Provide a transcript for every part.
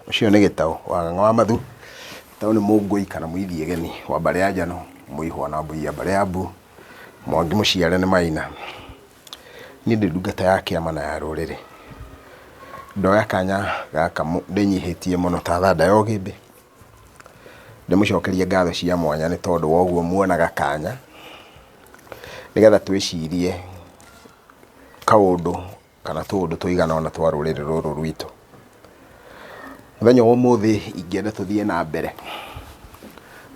Ucio nĩ Gĩtaũ wa Ng'ang'a wa Mathu. Gĩtaũ nĩ Mũngũi kana Mũithiegeni wa Mbare ya Njano, Mũihwa na Mbũi ya Mbare ya Mbu, Mwangi mũciare nĩ Maina. Niĩ ndĩ ndungata ya kĩama na ya rũrĩrĩ. Ndoya kanya gaka ndĩnyihĩtie mũno ta thanda ya ũgĩmbĩ, ndĩmũcokerie ngatho cia mwanya nĩ tondũ wa ũguo muonaga kanya nĩgetha twĩcirie kaũndũ kana tũũndũ tũigana ũna twa rũrĩrĩ rũrũ rwitũ. Mũthenya wa ũmũthĩ ingĩenda tũthiĩ na mbere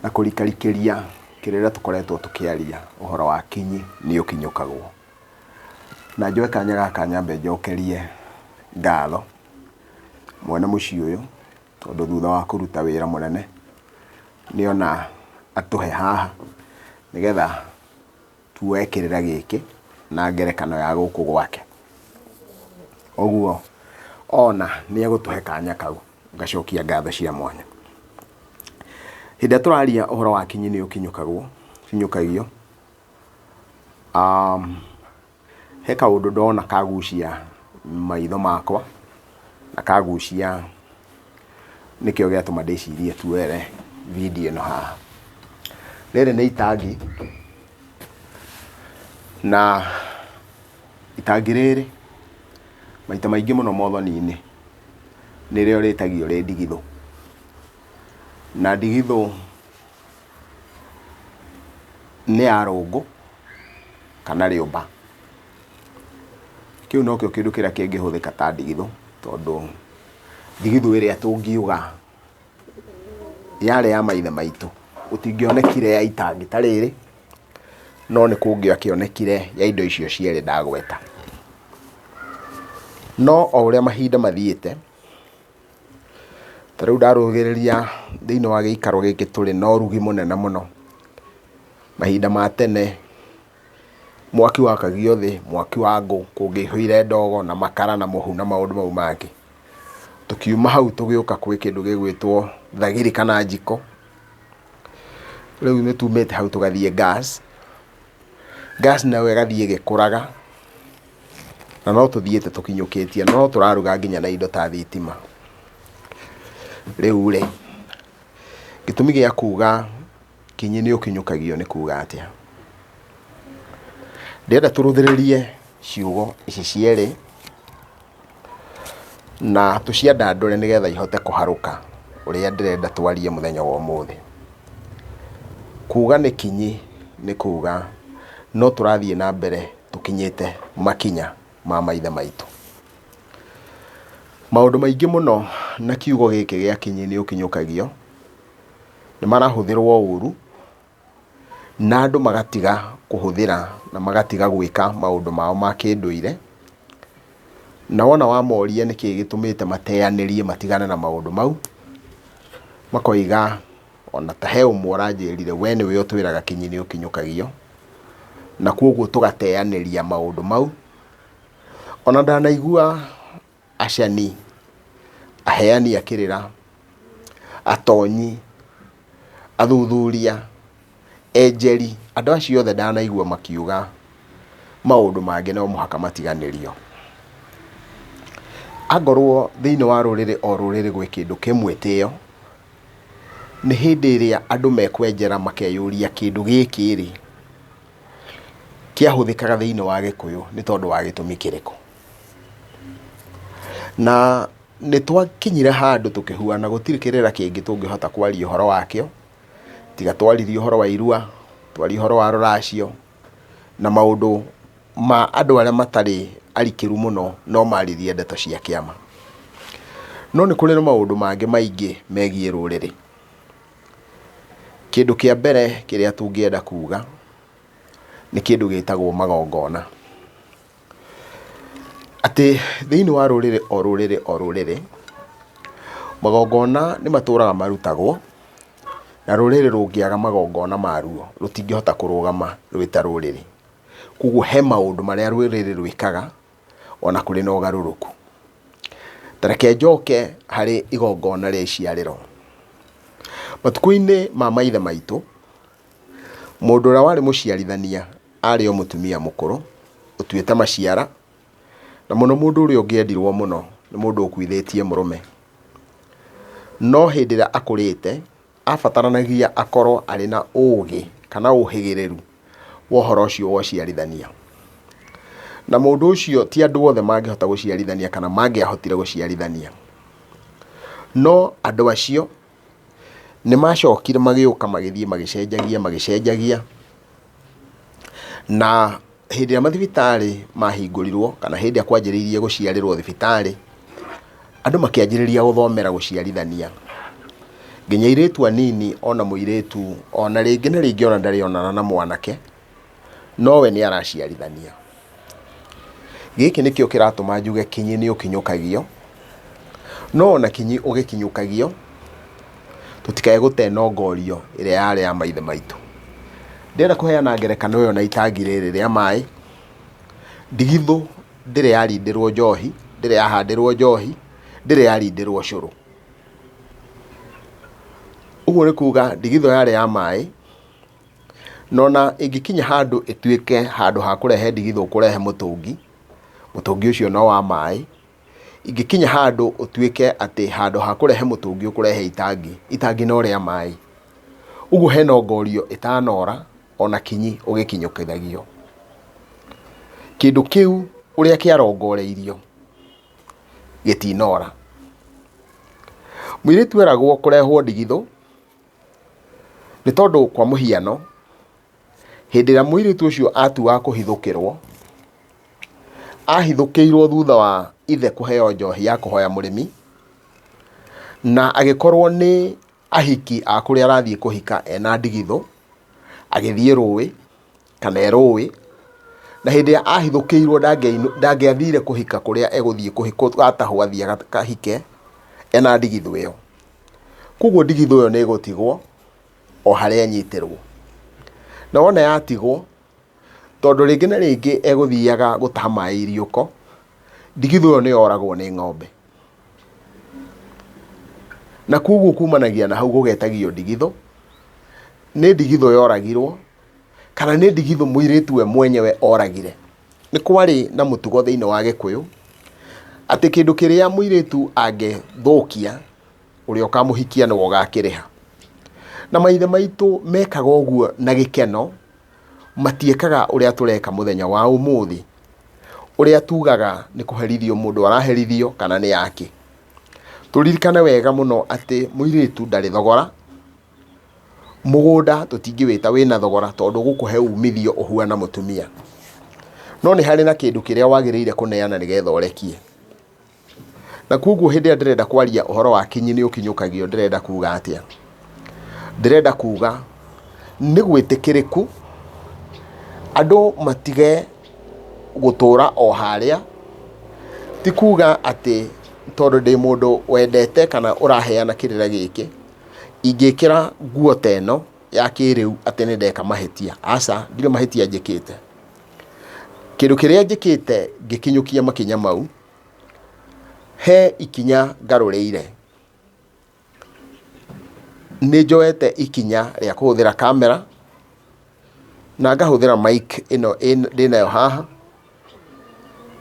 na kũrikarikĩria kĩrĩa tũkoretwo tũkĩaria ũhoro wa kinyi nĩ ũkinyũkagwo. Na njoe kanya gaka nyambe njokerie ngatho mwene mũciĩ ũyũ tondũ thutha wa kũruta wĩra mũnene nĩona atũhe haha nĩgetha tuoe kĩrĩra gĩkĩ na ngerekano ya gũkũ gwake. Ũguo ona nĩ egũtũhe kanya kau, ngacokia ngatho cia mwanya. Hĩndĩ ĩrĩa tũraria ũhoro wa kinyi nĩ ũkinyũkagio, he kaũndũ ndona kagucia maitho makwa na kagucia nĩkĩo gĩatũma ndĩcirie tuoere video ĩno haha. Rĩrĩ nĩ itangi, na itangi rĩrĩ maita maingĩ mũno mothoni-inĩ nĩrĩo rĩtagio rĩ ndigithũ, na ndigithũ nĩ ya rũngũ kana rĩũmba. Kĩu nokĩo kĩndũ kĩrĩa kĩngĩhũthĩka ta ndigithũ, tondũ ndigithũ ĩrĩa tũngiuga yarĩ ya maithe maitũ gũtingĩonekire ya itangi ta rĩrĩ, no nĩ kũngĩakĩonekire ya indo icio cierĩ ndagweta. No o ũrĩa mahinda mathiĩte, ta rĩu ndarũgĩrĩria thĩinĩ wa gĩikaro gĩkĩ tũrĩ na ũrugi mũnene mũno. Mahinda ma tene mwaki wakagio thĩ, mwaki wa ngũ, kũngĩihũire ndogo na makara na mũhu na maũndũ mau mangĩ. Tũkiuma hau tũgĩũka kwĩ kĩndũ gĩgwĩtwo thagiri kana njiko. Rĩu nĩ tumĩte hau tũgathiĩ gas. Gas nayo ĩgathiĩ ĩgĩkũraga na no tũthiĩte tũkinyũkĩtie, no tũraruga nginya na indo ta thitima. Rĩu rĩ, gĩtũmi gĩa kuga kinyi nĩ ũkinyũkagio nĩ kuga atĩa? Ndĩrenda tũrũthĩrĩrie ciugo ici cierĩ na tũciandandũre nĩgetha ihote kũharũka ũrĩa ndĩrenda twarie mũthenya wa ũmũthĩ. Kuga nĩ kinyi nĩ kuga no tũrathiĩ na mbere tũkinyĩte makinya ma maithe maitũ. Maũndũ maingĩ mũno na kiugo gĩkĩ gĩa kinyi nĩ ũkinyũkagio nĩ marahũthĩrwo ũru na andũ magatiga kũhũthĩra na magatiga gwĩka maũndũ mao ma kĩndũire, na wona wamoria nĩkĩĩ gĩtũmĩte mateanĩrie matigane na maũndũ mau, makoiga ona ta he ũmwe ũranjĩrire we nĩwe ũtwĩraga kinyi nĩ ũkinyũkagio, na kwoguo tũgateanĩria maũndũ mau. Ona ndanaigua acani, aheani a kĩrĩra, atonyi, athuthuria, enjeri, andũ acio othe ndanaigua makiuga maũndũ mangĩ no mũhaka matiganĩrio. Angorwo thĩinĩ wa rũrĩrĩ o rũrĩrĩ gwĩ kĩndũ kĩmwĩtĩo, nĩ hĩndĩ ĩrĩa andũ mekwenjera makeyũria kĩndũ gĩkĩ rĩ kĩahũthĩkaga thĩinĩ wa Gĩkũyũ nĩ tondũ wa gĩtũmi kĩrĩkũ. Na nĩ twakinyire handũ tũkĩhuana gũtirĩ kĩrĩra kĩngĩ tũngĩhota kwaria ũhoro wakĩo tiga twaririe ũhoro wa Irua, twarie ũhoro wa rũracio na maũndũ ma andũ arĩa matarĩ arikĩru mũno no maririe ndeto cia kĩama. No nĩ kũrĩ na maũndũ mangĩ maingĩ megiĩ rũrĩrĩ. Kĩndũ kĩa mbere kĩrĩa tũngĩenda kuga nĩ kĩndũ gĩtagwo magongona. Atĩ thĩinĩ wa rũrĩrĩ o rũrĩrĩ magongona nĩ matũraga marutagwo, na rũrĩrĩ rũngĩaga magongona maruo rũtingĩhota kũrũgama rwĩ ta rũrĩrĩ. Koguo he maũndũ marĩa rũrĩrĩ rwĩkaga ona kũrĩ na ũgarũrũku. Ta reke njoke harĩ igongona rĩa iciarĩro. Matukũ-inĩ ma maithe maitũ, mũndũ ũrĩa warĩ mũciarithania arĩ o mũtumia mũkũrũ ũtuĩte maciara, na mũno mũndũ ũrĩa ũngĩendirwo mũno nĩ mũndũ ũkuithĩtie mũrũme. no hĩndĩ ĩrĩa akũrĩte abataranagia akorwo arĩ na ũũgĩ kana ũhĩgĩrĩru wa ũhoro ũcio wa ũciarithania. Na mũndũ ũcio ti andũ othe mangĩhota gũciarithania kana mangĩahotire gũciarithania, no andũ acio nĩ macokire magĩũka magĩthiĩ magĩcenjagia, na hĩndĩ ĩrĩa mathibitarĩ mahingũrirwo kana hĩndĩ ĩrĩa kwanjĩrĩirie gũciarĩrwo thibitarĩ, andũ makĩanjĩrĩria gũthomera gũciarithania. Nginya airĩtu anini, ona mũirĩtu ona rĩngĩ na rĩngĩ ona ndarĩ onana na mwanake, nowe nĩ araciarithania. Gĩkĩ nĩkĩo kĩratũma njuge kinyi nĩ ũkinyũkagio, no ona kinyi ũgĩkinyũkagio tũtikae gũtenongorio ĩrĩa yarĩ ya maithe maitũ. Ndĩrenda kũheana ngerekano ĩyo na itangi rĩrĩ rĩa maĩ. Ndigithũ ndĩrĩ yarindĩrwo njohi, ndĩrĩ yahandĩrwo njohi, ndĩrĩ yarindĩrwo cũrũ. Ũguo nĩ kuga ndigithũ yarĩ ya maĩ, nona ĩngĩkinya handũ ĩtuĩke handũ ha kũrehe ndigithũ kũrehe mũtũngi, mũtũngi ũcio no wa maĩ. Ingĩkinya handũ ũtuĩke atĩ handũ ha kũrehe mũtũngi ũkũrehe itangi, itangi no rĩa maĩ. Ũguo hena ongorio ĩtanora ona kinyi ũgĩkinyũkithagio. Kĩndũ kĩu ũrĩa kĩarongoreirio gĩtinora. Mũirĩtu eragwo kũrehwo ndigithũ nĩ tondũ kwa mũhiano, hĩndĩ ĩrĩa mũirĩtu ũcio atua kũhithũkĩrwo, ahithũkĩirwo thutha wa ithe kũheo njohi ya kũhoya mũrĩmi, na agĩkorwo nĩ ahiki a kũrĩa arathiĩ kũhika ena ndigithũ, agĩthiĩ rũĩ kana rũĩ, na hĩndĩ ĩrĩa ahithũkĩirwo ndangĩathire kũhika kũrĩa egũthiĩ atahwo athiĩ akahike ena ndigithũ ĩyo. Koguo ndigithũ ĩyo nĩ ĩgũtigwo o harĩa nyitĩrwo, na wona yatigwo, tondũ rĩngĩ na rĩngĩ egũthiaga gũtaha maĩ iriũko, ndigithũ ĩyo nĩ yoragwo nĩ ng'ombe. Na koguo kumanagia na hau gũgetagio ndigithũ, nĩ ndigithũ yoragirwo kana nĩ ndigithũ mũirĩtu we mwenyewe oragire. Nĩ kwarĩ na mũtugo thĩinĩ wa Gĩkũyũ atĩ kĩndũ kĩrĩa mũirĩtu angĩthũkia, ũrĩa ũkamũhikia nĩwe ũgakĩrĩha. Na maithe maitũ mekaga ũguo na gĩkeno, matiekaga ũrĩa tũreka mũthenya wa ũmũthĩ, ũrĩa tugaga nĩ kũherithio mũndũ araherithio kana nĩ yake. Tũririkane wega mũno atĩ mũirĩtu ndarĩ thogora, mũgũnda tũtingĩwĩta wĩna thogora tondũ gũkũhe umithio ũhuana mũtumia. No nĩ harĩ na kĩndũ kĩrĩa wagĩrĩire kũneana nĩgetha ũrekie. Na koguo hĩndĩ ĩrĩa ndĩrenda kwaria ũhoro wa kinyi nĩ ũkinyũkagio, ndĩrenda kuga atĩa? Ndĩrenda kuga nĩ gwĩtĩkĩrĩku andũ matige gũtũra o harĩa, ti kuga atĩ tondũ ndĩ mũndũ wendete kana ũraheana kĩrĩra gĩkĩ, ingĩkĩra nguo teno ya kĩrĩu atĩ nĩ ndeka mahĩtia. Aca, ndirĩ mahĩtia njĩkĩte. Kĩndũ kĩrĩa njĩkĩte ngĩkinyũkia makinya mau, he ikinya ngarũrĩire. Nĩ njoete ikinya rĩa kũhũthĩra kamera na ngahũthĩra mic ĩno ndĩnayo haha.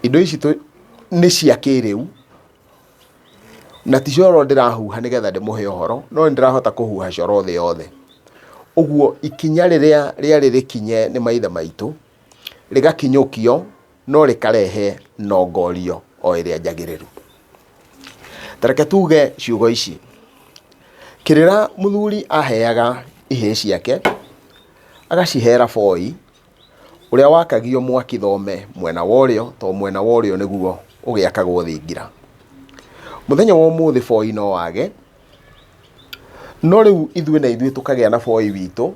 Indo ici nĩ cia kĩrĩu na ti coro ndĩrahuha nĩgetha ndĩmũhe ũhoro, no nĩ ndĩrahota kũhuha coro thĩ yothe. Ũguo ikinya rĩrĩa rĩarĩ rĩkinye nĩ maithe maitũ rĩgakinyũkio, no rĩkarehe nongorio o ĩrĩa njagĩrĩru. Tareke tuge ciugo ici. Kĩrĩra mũthuri aheaga ihĩĩ ciake, agacihera boi ũrĩa wakagio mwaki thome mwena wa ũrĩo, to mwena wa ũrĩo nĩguo ũgĩakagwo thingira. Mũthenya wa ũmũthĩ boi no wage, no rĩu ithuĩ na ithuĩ tũkagĩa na boi witũ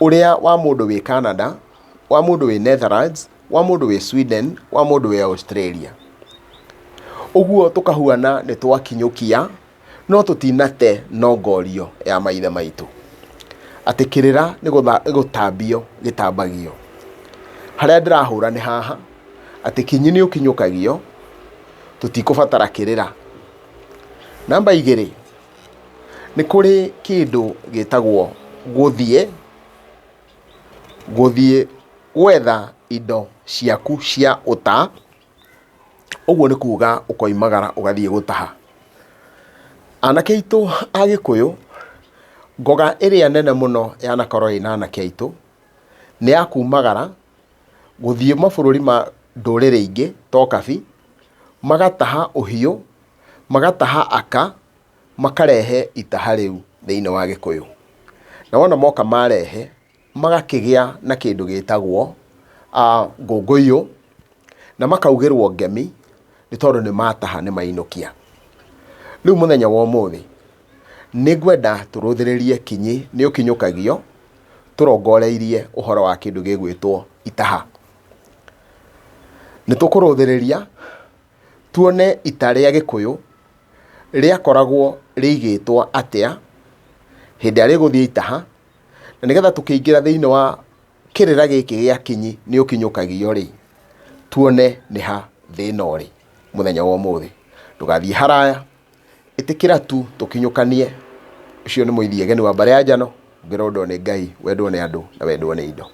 ũrĩa wa mũndũ wĩ Canada, wa mũndũ wĩ Netherlands, wa mũndũ wĩ Sweden, wa mũndũ wĩ Australia. Ũguo tũkahuana nĩ twakinyũkia, no tũtinate nongorio ya maithe maitũ atĩ kĩrĩra nĩ gũtambio gĩtambagio. Harĩa ndĩrahũra nĩ haha atĩ kinyi nĩ ũkinyũkagio, tũtikũbatara kĩrĩra. Namba 2, nĩ kũrĩ kĩndũ gĩtagwo gũthiĩ gwetha indo ciaku cia ũta. Ũguo nĩ kuga ũkoimagara ũgathiĩ gũtaha. Anake aitũ a Gĩkũyũ, ngoga ĩrĩa nene mũno yanakorwo ĩna anake aitũ nĩ ya kumagara gũthiĩ mabũrũri ma ndũrĩrĩ ingĩ to kabi, magataha ũhiũ, magataha aka, makarehe itaha rĩu thĩinĩ wa Gĩkũyũ. Na wona moka marehe, magakĩgĩa na kĩndũ gĩtagwo ngũngũiyũ, na makaugĩrwo ngemi nĩ tondũ nĩ mataha nĩ mainũkia. Rĩu mũthenya wa ũmũthĩ nĩngwenda tũrũthĩrĩrie kinyi nĩ ũkinyũkagio, tũrongoreirie ũhoro wa kĩndũ gĩgwĩtwo itaha. Nĩ tũkũrũthĩrĩria tuone ita rĩa Gĩkũyũ rĩakoragwo rĩigĩtwo atĩa hĩndĩ ĩrĩa rĩgũthiĩ itaha, na nĩgetha tũkĩingĩra thĩinĩ wa kĩrĩra gĩkĩ gĩa kinyi nĩ ũkinyũkagio rĩ, tuone nĩ ha thĩna ũrĩ mũthenya wa ũmũthĩ. Ndũgathiĩ haraya, ĩtĩkĩra tu tũkinyũkanie. Ũcio nĩ Mũithia Geni wa Mbare ya Njano, ngĩrondwo nĩ Ngai, wendwo nĩ andũ na wendwo nĩ indo.